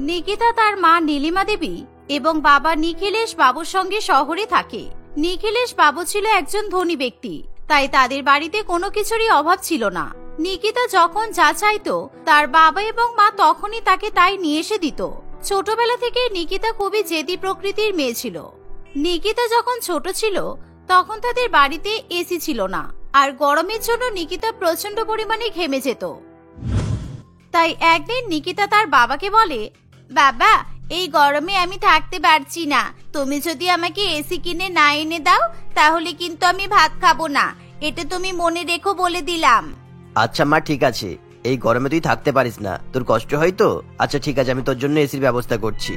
নিকিতা তার মা নীলিমা দেবী এবং বাবা নিখিলেশ বাবুর সঙ্গে শহরে থাকে। নিখিলেশ বাবু ছিল একজন ধনী ব্যক্তি, তাই তাদের বাড়িতে কোনো কিছুরই অভাব ছিল না। নিকিতা যখন যা চাইতো তার বাবা এবং মা তখনই তাকে তাই নিয়ে এসে দিত। ছোটবেলা থেকে নিকিতা খুবই জেদি প্রকৃতির মেয়ে ছিল। নিকিতা যখন ছোট ছিল তখন তাদের বাড়িতে এসি ছিল না, আর গরমের জন্য নিকিতা প্রচন্ড পরিমাণে ঘেমে যেত। তাই একদিন নিকিতা তার বাবাকে বলে, বাবা, এই গরমে আমি থাকতে পারছি না, তুমি যদি আমাকে এসি কিনে না এনে দাও তাহলে কিন্তু আমি ভাত খাবো না, এটা তুমি মনে রেখো বলে দিলাম। আচ্ছা মা, ঠিক আছে, এই গরমে তুই থাকতে পারিস না, তোর কষ্ট হয় তো। আচ্ছা ঠিক আছে, আমি তোর জন্য এসির ব্যবস্থা করছি।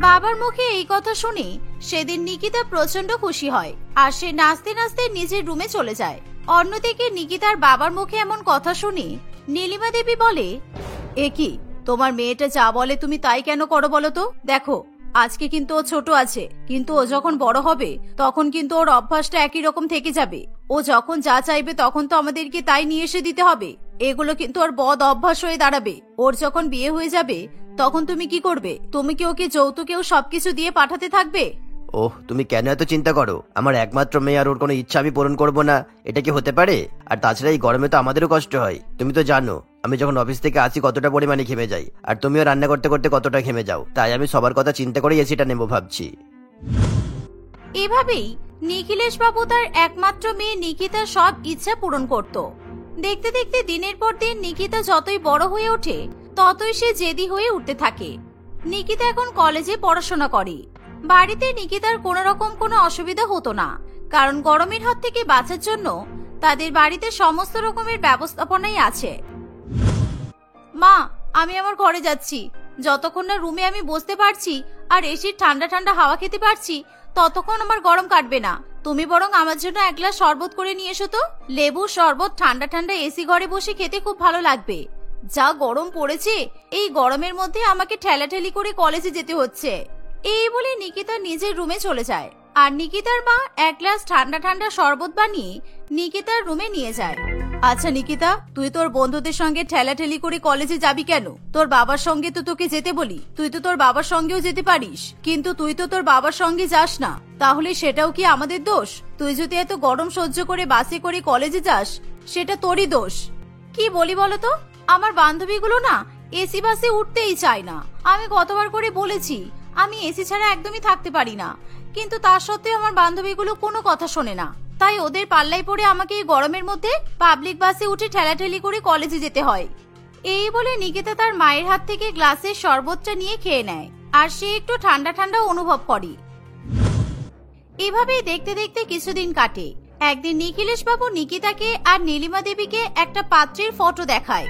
বাবার মুখে এই কথা শুনে সেদিন নিকিতা প্রচন্ড খুশি হয়, আর সে নাচতে নাচতে নিজের রুমে চলে যায়। অন্যদিকে নিকিতার বাবার মুখে এমন কথা শুনে নীলিমা দেবী বলে, এ কি, তোমার মেয়েটা যা বলে তুমি তাই কেন করো বলো তো? দেখো, আজকে কিন্তু ও ছোট আছে, কিন্তু ও যখন বড় হবে তখন কিন্তু ওর অভ্যাসটা একই রকম থেকে যাবে। ও যখন যা চাইবে তখন তো আমাদেরকে তাই নিয়ে এসে দিতে হবে। এগুলো কিন্তু ওর বদ অভ্যাস হয়ে দাঁড়াবে। ওর যখন বিয়ে হয়ে যাবে তখন তুমি কি করবে? তুমি কি ওকে যৌতুকেও সবকিছু দিয়ে পাঠাতে থাকবে? ওহ, তুমি কেন এত চিন্তা করো? আমার একমাত্র মেয়ে, আর ওর কোনো ইচ্ছা আমি পূরণ করব না, এটা কি হতে পারে? আর তাছাড়া এই গরমে তো আমাদেরও কষ্ট হয়। তুমি তো জানো আমি যখন অফিস থেকে আসি কতটা পরিমাণে ঘেমে যাই, আর তুমিও রান্না করতে করতে কতটা ঘেমে যাও। তাই আমি সবার কথা চিন্তা করে এসিটা নেবো ভাবছি। এভাবেই নিখিলেশ বাবু তার একমাত্র মেয়ে নিকিতার সব ইচ্ছা পূরণ করত। দেখতে দেখতে দিনের পর দিন নিকিতা যতই বড় হয়ে ওঠে ততই সে জেদি হয়ে উঠতে থাকে। নিকিতা এখন কলেজে পড়াশোনা করে। বাড়িতে নিকিতার কোনো রকম কোনো অসুবিধা হতো না, কারণ গরমের হাত থেকে বাঁচার জন্য তাদের বাড়িতে সমস্ত রকমের ব্যবস্থাপনাই আছে। মা, আমি আমার ঘরে যাচ্ছি। যতক্ষণ না রুমে আমি বসতে পারছি আর এসির ঠান্ডা ঠান্ডা হাওয়া খেতে পারছি ততক্ষণ আমার গরম কাটবে না। তুমি বরং আমার জন্য এক গ্লাস শরবত করে নিয়ে এসো তো। লেবুর শরবত ঠান্ডা ঠান্ডা এসি ঘরে বসে খেতে খুব ভালো লাগবে। যা গরম পড়েছে, এই গরমের মধ্যে আমাকে ঠেলাঠেলি করে কলেজে যেতে হচ্ছে। এই বলে নিকিতা নিজের রুমে চলে যায়, আর নিকিতার মা এক গ্লাস ঠান্ডা ঠান্ডা শরবত বানিয়ে নিকিতার রুমে নিয়ে যায়। আচ্ছা নিকিতা, তুই তোর বন্ধুদের সঙ্গে ঠেলাঠেলি করে কলেজে যাবি কেন? তোর বাবার সঙ্গে তো তোকে যেতে বলি, তুই তো তোর বাবার সঙ্গেও যেতে পারিস, কিন্তু তুই তো তোর বাবার সঙ্গে যাস না। তাহলে সেটাও কি আমাদের দোষ? তুই যদি এত গরম সহ্য করে বাসে করে কলেজে যাস সেটা তোরই দোষ। কি বলি বলতো, আমার বান্ধবীগুলো না এসি বাসে উঠতেই চায় না। আমি কতবার করে বলেছি আমি এসি ছাড়া একদমই থাকতে পারি না, কিন্তু তা সত্ত্বেও আমার বান্ধবীগুলো কোনো কথা শোনে না। তাই ওদের পাল্লায় পড়ে আমাকে এই গরমের মধ্যে পাবলিক বাসে উঠে ঠেলাঠেলি করে কলেজে যেতে হয়। এই বলে নিকিতা তার মায়ের হাত থেকে গ্লাসের শরবতটা নিয়ে খেয়ে নেয়, আর সে একটু ঠান্ডা ঠান্ডা অনুভব করে। এভাবেই দেখতে দেখতে কিছুদিন কাটে। একদিন নিখিলেশ বাবু নিকিতাকে আর নীলিমা দেবীকে একটা পাত্রের ফটো দেখায়।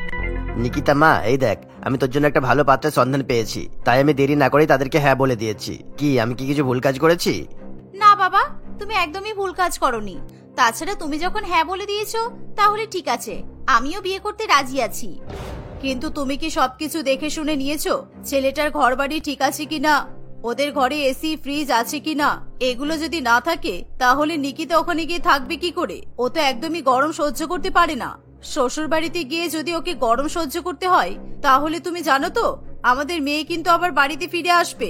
নিকিতা মা, এই দেখ, আমি তোর জন্য একটা ভালো পাত্রের সন্ধান পেয়েছি। তাই আমি দেরি না করেই তাদেরকে হ্যাঁ বলে দিয়েছি। কি, আমি কি কিছু ভুল কাজ করেছি? না বাবা, তুমি একদমই ভুল কাজ করনি। তাছাড়া তুমি যখন হ্যাঁ বলে দিয়েছো তাহলে ঠিক আছে, আমিও বিয়ে করতে রাজি আছি। কিন্তু তুমি কি সবকিছু দেখে শুনে নিয়েছো? ছেলেটার ঘর বাড়ি ঠিক আছে কিনা, ওদের ঘরে এসি ফ্রিজ আছে কিনা? এগুলো যদি না থাকে তাহলে নিকিতা ওখানে গিয়ে থাকবে কি করে? ও তো একদমই গরম সহ্য করতে পারে না। শ্বশুর বাড়িতে গিয়ে যদি ওকে গরম সহ্য করতে হয় তাহলে তুমি জানো তো আমাদের মেয়ে কিন্তু আবার বাড়িতে ফিরে আসবে।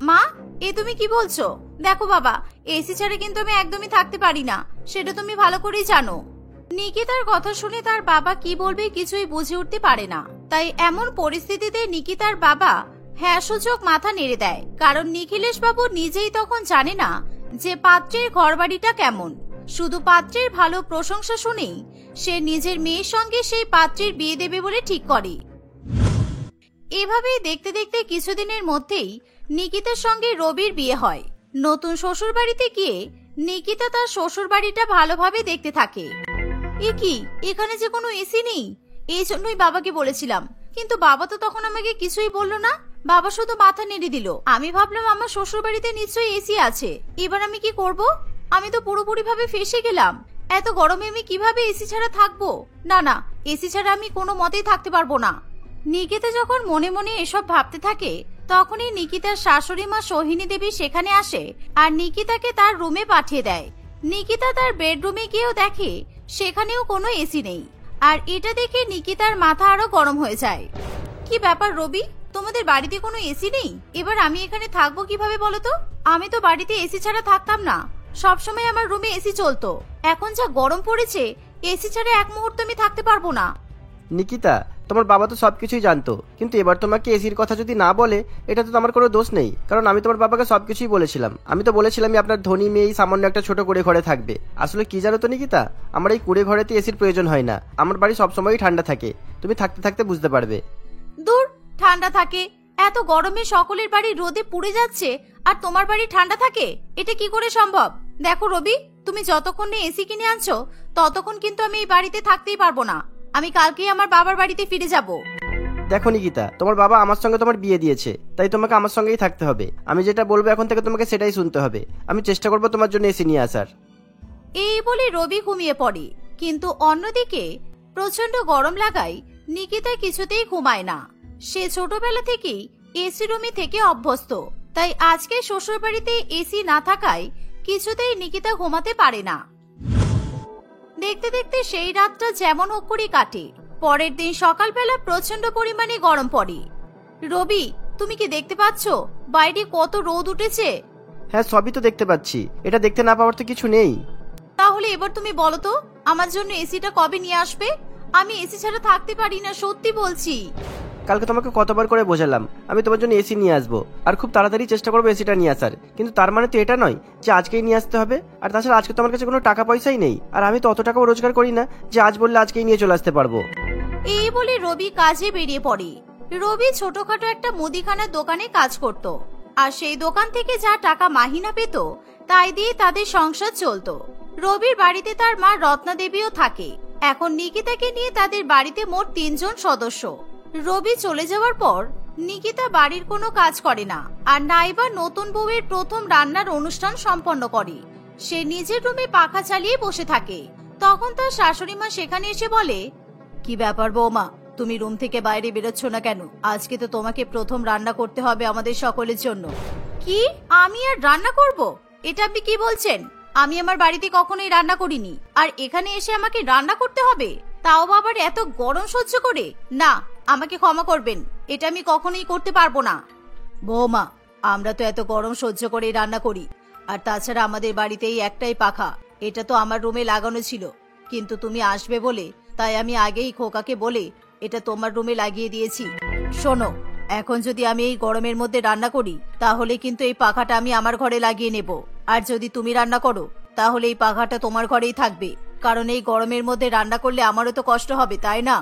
মা, এ তুমি কি বলছো? দেখো বাবা, এসি ছাড়া কিন্তু আমি একদমই থাকতে পারি না, সেটা তুমি ভালো করেই জানো। নিকিতার কথা শুনে তার বাবা কি বলবে কিছুই বুঝে উঠতে পারে না। তাই এমন পরিস্থিতিতে নিকিতার বাবা হ্যাঁ সূচক মাথা নেড়ে দেয়, কারণ নিখিলেশ বাবু নিজেই তখন জানে না যে পাত্রের ঘরবাড়িটা কেমন। শুধু পাত্রের ভালো প্রশংসা শুনেই সে নিজের মেয়ের সঙ্গে সেই পাত্রের বিয়ে দেবে বলে ঠিক করে। এভাবেই দেখতে দেখতে কিছুদিনের মধ্যেই নিকিতার সঙ্গে রবির বিয়ে হয়। নতুন শ্বশুর বাড়িতে গিয়ে নিকিতা তার শ্বশুর বাড়িটা ভালোভাবে দেখতে থাকে। এ কি, এখানে যে কোনো এসি নেই, এই জন্যই বাবাকে বলেছিলাম, কিন্তু বাবা তো তখন আমাকে কিছুই বললো না। বাবা শুধু মাথা নেড়ে দিল। আমি ভাবলাম আমার শ্বশুর বাড়িতে নিশ্চয়ই এসি আছে। এবার আমি কি করব? আমি তো পুরোপুরি ভাবে ফেঁসে গেলাম। এত গরমে আমি কিভাবে এসি ছাড়া থাকবো? না না, এসি ছাড়া আমি কোনো মতেই থাকতে পারবো না। নিকিতা যখন মনে মনে এসব ভাবতে থাকে তখনই নিকিতার শাশুড়ি মা সোহিনী দেবী সেখানে আসে আর নিকিতাকে তার রুমে পাঠিয়ে দেয়। নিকিতা তার বেডরুমে গিয়েও দেখে সেখানেও কোনো এসি নেই, আর এটা দেখে নিকিতার মাথা আরো গরম হয়ে যায়। কি ব্যাপার রবি, তোমাদের বাড়িতে কোনো এসি নেই? এবার আমি এখানে থাকবো কিভাবে বলো তো? আমি তো বাড়িতে এসি ছাড়া থাকতাম না, সবসময় আমার রুমে এসি চলতো। এখন যা গরম পড়েছে, এসি ছাড়া এক মুহূর্ত আমি থাকতে পারবো না। নিকিতা, তোমার বাবা তো সবকিছুই জানতো, কিন্তু এবার তোমাকে এসির কথা যদি না বলে, এটা তো আমার কোনো দোষ নেই, কারণ আমি তোমার বাবাকে সবকিছুই বলেছিলাম। আমি তো বলেছিলামই আপনার ধনী মেয়ে সামান্য একটা ছোট কুড়ে ঘরে থাকবে। আসলে কি জানো তো নিকিতা, আমার এই কুড়ে ঘরেতে এসির প্রয়োজন হয় না। আমার বাড়ি সবসময়ই ঠান্ডা থাকে, তুমি থাকতে থাকতে বুঝতে পারবে। দূর, ঠান্ডা থাকে? এত গরমে সকলের বাড়ি রোদে পুড়ে যাচ্ছে, আর তোমার বাড়ি ঠান্ডা থাকে? এটা কি করে সম্ভব? দেখো রবি, তুমি যতক্ষণ না এসি কিনে আনছো ততক্ষণ কিন্তু আমি এই বাড়িতে থাকতেই পারবো না। আমি কালকেই আমার বাবার বাড়িতে ফিরে যাব। দেখো নিকিতা, তোমার বাবা আমার সঙ্গে তোমার বিয়ে দিয়েছে, তাই তোমাকে আমার সঙ্গেই থাকতে হবে। আমি যেটা বলবো এখন থেকে তোমাকে সেটাই শুনতে হবে। আমি চেষ্টা করবো তোমার জন্য এসি নিয়ে আসার। এই বলে রবি ঘুমিয়ে পড়ে, কিন্তু অন্যদিকে প্রচন্ড গরম লাগায় নিকিতা কিছুতেই ঘুমায় না। সে ছোটবেলা থেকেই এসি রুমে থেকে অভ্যস্ত, তাই আজকে শ্বশুর বাড়িতে এসি না থাকায় কিছুতেই নিকিতা ঘুমাতে পারে না। দেখতে দেখতে সেই রাতটা যেমন হোক করে কাটে। পরের দিন সকালবেলা প্রচন্ড পরিমাণে গরম পড়ে। রবি, তুমি কি দেখতে পাচ্ছ বাইরে কত রোদ উঠেছে? হ্যাঁ, সবই তো দেখতে পাচ্ছি, এটা দেখতে না পাওয়ার তো কিছু নেই। তাহলে এবার তুমি বলো তো, আমার জন্য এসিটা কবে নিয়ে আসবে? আমি এসি ছাড়া থাকতে পারি না, সত্যি বলছি। কালকে তোমাকে কতবার করে বোঝালাম আমি তোমার জন্য এসি নিয়ে আসবো, আর খুব তাড়াতাড়ি চেষ্টা করবো এসিটা নিয়ে আসার, কিন্তু তার মানে তো এটা নয় যে আজকেই নিয়ে আসতে হবে। আর তাছাড়া আজকে তো আমার কাছে কোনো টাকা পয়সাই নেই, আর আমি তো অত টাকাও রোজগার করি না যে আজ বললে আজকেই নিয়ে চলে আসতে পারবো। এই বলে রবি কাজে বেরিয়ে পড়ে। রবি ছোটখাটো একটা মুদিখানার দোকানে কাজ করত, আর সেই দোকান থেকে যা টাকা মাহিনা পেত তাই দিয়ে তাদের সংসার চলতো। রবির বাড়িতে তার মা রত্না দেবীও থাকে। এখন নিকিতাকে নিয়ে তাদের বাড়িতে মোট 3 জন সদস্য। রবি চলে যাওয়ার পর নিকিতা বাড়ির কোনো কাজ করে না, আর নাইবা নতুন বউয়ের প্রথম রান্নার অনুষ্ঠান সম্পন্ন করে। সে নিজের রুমে পাখা চালিয়ে বসে থাকে। তখন তার শাশুড়ি মা সেখানে এসে বলে, কি ব্যাপার বৌমা, তুমি রুম থেকে বাইরে বেরোচ্ছ না কেন? আজকে তো তোমাকে প্রথম রান্না করতে হবে আমাদের সকলের জন্য। কি, আমি আর রান্না করব? এটা আপনি কি বলছেন? আমি আমার বাড়িতে কখনোই রান্না করিনি, আর এখানে এসে আমাকে রান্না করতে হবে, তাও আবার এত গরম সহ্য করে? না, আমাকে ক্ষমা করবেন, এটা আমি কখনোই করতে পারবো না। বৌমা, আমরা তো এত গরম সহ্য করে রান্না করি, আর তাছাড়া আমাদের বাড়িতেই একটাই পাখা, এটা তো আমার রুমে লাগানো ছিল, কিন্তু তুমি আসবে বলে তাই আমি আগেই খোকাকে বলে এটা তোমার রুমে লাগিয়ে দিয়েছি। শোনো, এখন যদি আমি এই গরমের মধ্যে রান্না করি তাহলে কিন্তু এই পাখাটা আমি আমার ঘরে লাগিয়ে নেব, আর যদি তুমি রান্না করো তাহলে এই পাখাটা তোমার ঘরেই থাকবে, কারণ এই গরমের মধ্যে রান্না করলে আমারও তো কষ্ট হবে, তাই না?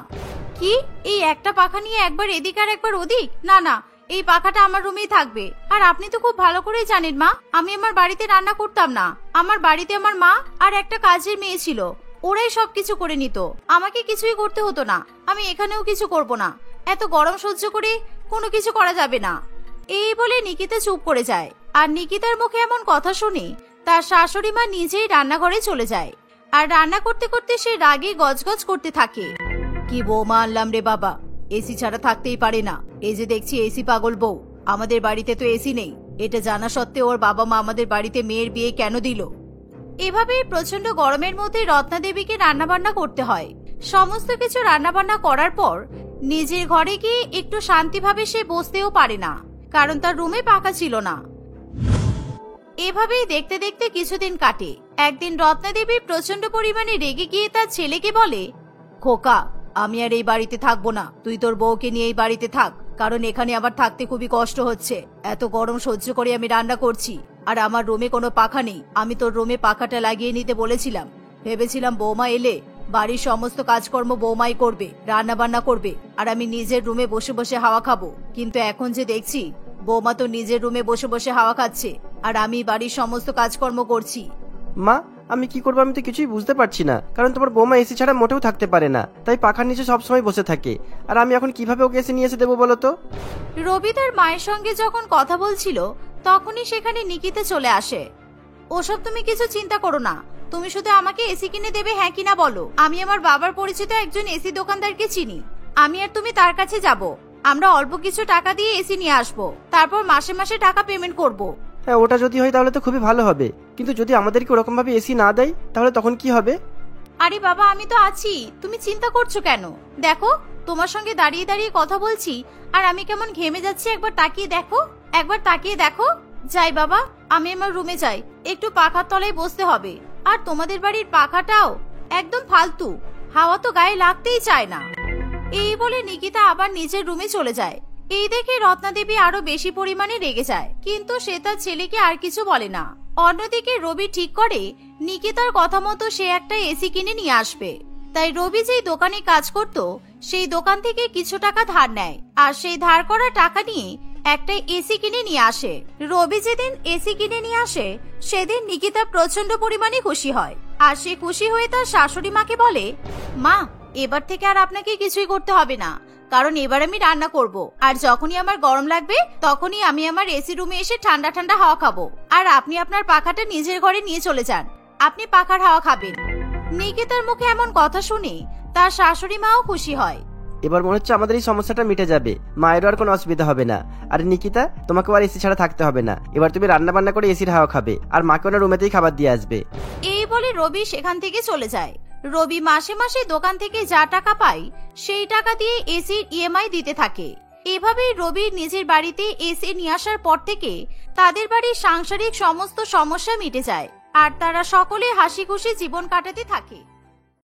কি, এই একটা পাখা নিয়ে একবার এদিক আর একবার ওদিক? না না, এই পাখাটা আমার রুমেই থাকবে। আর আপনি তো খুব ভালো করেই জানেন মা, আমি আমার বাড়িতে রান্না করতাম না। আমার বাড়িতে আমার মা আর একটা কাজের মেয়ে ছিল, ওরাই সবকিছু করে নিত, আমাকে কিছুই করতে হতো না। আমি এখানেও কিছু করব না, এত গরম সহ্য করে কোনো কিছু করা যাবে না। এই বলে নিকিতা চুপ করে যায়। আর নিকিতার মুখে এমন কথা শুনে তার শাশুড়ি মা নিজেই রান্নাঘরে চলে যায়, আর রান্না করতে করতে সে রাগে গজগজ করতে থাকে। কি বৌমা আনলাম রে বাবা, এসি ছাড়া থাকতেই পারে না। এই যে দেখছি এসি পাগল বউ, আমাদের বাড়িতে তো এসি নেই, এটা জানা সত্ত্বেও ওর বাবা মা আমাদের বাড়িতে মেয়ের বিয়ে কেন দিল? এভাবেই প্রচন্ড গরমের মধ্যে রত্না দেবীকে রান্নাবান্না করতে হয়। সমস্ত কিছু রান্নাবান্না করার পর নিজের ঘরে গিয়ে একটু শান্তিভাবে সে বসতেও পারে না, কারণ তার রুমে পাখা ছিল না। এভাবেই দেখতে দেখতে কিছুদিন কাটে। একদিন রত্না দেবী প্রচন্ড পরিমাণে রেগে গিয়ে তার ছেলেকে বলে, খোকা, আমি আর এই বাড়িতে থাকবো না, তুই তোর বউকে নিয়ে এই বাড়িতে থাক, কারণ এখানে আমার থাকতে খুবই কষ্ট হচ্ছে। এত গরম সহ্য করে আমি রান্না করছি, আর আমার রুমে কোনো পাখা নেই। আমি তোর রুমে পাখাটা লাগিয়ে নিতে বলেছিলাম, ভেবেছিলাম বৌমা এলে বাড়ির সমস্ত কাজকর্ম বৌমাই করবে, রান্না বান্না করবে, আর আমি নিজের রুমে বসে বসে হাওয়া খাবো। কিন্তু এখন যে দেখছি বৌমা তো নিজের রুমে বসে বসে হাওয়া খাচ্ছে, আর আমি বাড়ির সমস্ত কাজকর্ম করছি। মা, আমি কি করবো আমি তো কিছুই বুঝতে পারছি না, কারণ তোমার বৌমা এসি ছাড়া মোটেও থাকতে পারে না, তাই পাখার নিচে সবসময় বসে থাকে। আর আমি এখন কিভাবে ওকে এসে নিয়ে এসে দেবো বলো তো? রবি তার মায়ের সঙ্গে যখন কথা বলছিল তখনই সেখানে নিকিতা চলে আসে। ওসব তুমি কিছু চিন্তা করো না, তুমি শুধু আমাকে এসি কিনে দেবে হ্যাঁ কিনা বলো। আমি আমার বাবার পরিচিত একজন এসি দোকানদারকে চিনি, আমি আর তুমি তার কাছে যাব। আমরা অল্প কিছু টাকা দিয়ে এসি নিয়ে আসবো, তারপর মাসে মাসে টাকা পেমেন্ট করব। হ্যাঁ, ওটা যদি হয় তাহলে তো খুবই ভালো হবে, কিন্তু যদি আমাদেরকে ওরকম ভাবে এসি না দেয় তাহলে তখন কি হবে? আরে বাবা, আমি তো আছি, তুমি চিন্তা করছো কেন? দেখো, তোমার সঙ্গে দাঁড়িয়ে দাঁড়িয়ে কথা বলছি আর আমি কেমন ঘেমে যাচ্ছি, একবার তাকিয়ে দেখো। যাই বাবা, আমি আমার রুমে যাই, একটু পাখার তলায় বসতে হবে। আর তোমাদের বাড়ির পাখাটাও একদম ফালতু, হাওয়া তো গায়ে লাগতেই চায় না। এই বলে নিকিতা আবার নিজের রুমে চলে যায়। এই দেখে রত্নাদেবী আরো বেশি পরিমাণে রেগে যায়, কিন্তু সে তার ছেলেকে আর কিছু বলে না। অন্যদিকে রবি ঠিক করে নিকিতার কথা মতো সে একটা এসি কিনে নিয়ে আসবে। তাই রবি যেই দোকানে কাজ করত সেই দোকান থেকে কিছু টাকা ধার নেয়, আর সেই ধার করা টাকা নিয়ে একটা এসি কিনে নিয়ে আসে। রবি যেদিন এসি কিনে নিয়ে আসে সেদিন নিকিতা প্রচন্ড পরিমাণে খুশি হয়, আর সে খুশি হয়ে তার শাশুড়ি মাকে বলে, মা, এবার থেকে আর আপনাকে কিছুই করতে হবে না, কারণ এবার আমি রান্না করব, আর যখনই আমার গরম লাগবে তখনই আমি আমার এসি রুমে এসে ঠান্ডা ঠান্ডা হাওয়া খাবো, আর আপনি আপনার পাখাটা নিজের ঘরে নিয়ে চলে যান, আপনি পাখার হাওয়া খাবেন। নিকিতার মুখে এমন কথা শুনে তার শাশুড়ি মাও খুশি হয়। এবার মনে হচ্ছে আমাদের এই সমস্যাটা মিটে যাবে, মায়েরও আর কোনো অসুবিধা হবে না। আর নিকিতা, তোমাকে আর এসি ছাড়া থাকতে হবে না, এবার তুমি রান্না বান্না করে এসির হাওয়া খাবে, আর মাকে ওনার রুমেতেই খাবার দিয়ে আসবে। এই বলে রবি সেখান থেকে চলে যায়। রবি মাসে মাসে দোকান থেকে যা টাকা পায় সেই টাকা দিয়ে এসির ইএমআই দিতে থাকে। এভাবেই রবি নিজের বাড়িতে এসি নিয়ে আসার পর থেকে তাদের বাড়ির সাংসারিক সমস্ত সমস্যা মিটে যায়, আর তারা সকলে হাসি খুশি জীবন কাটাতে থাকে।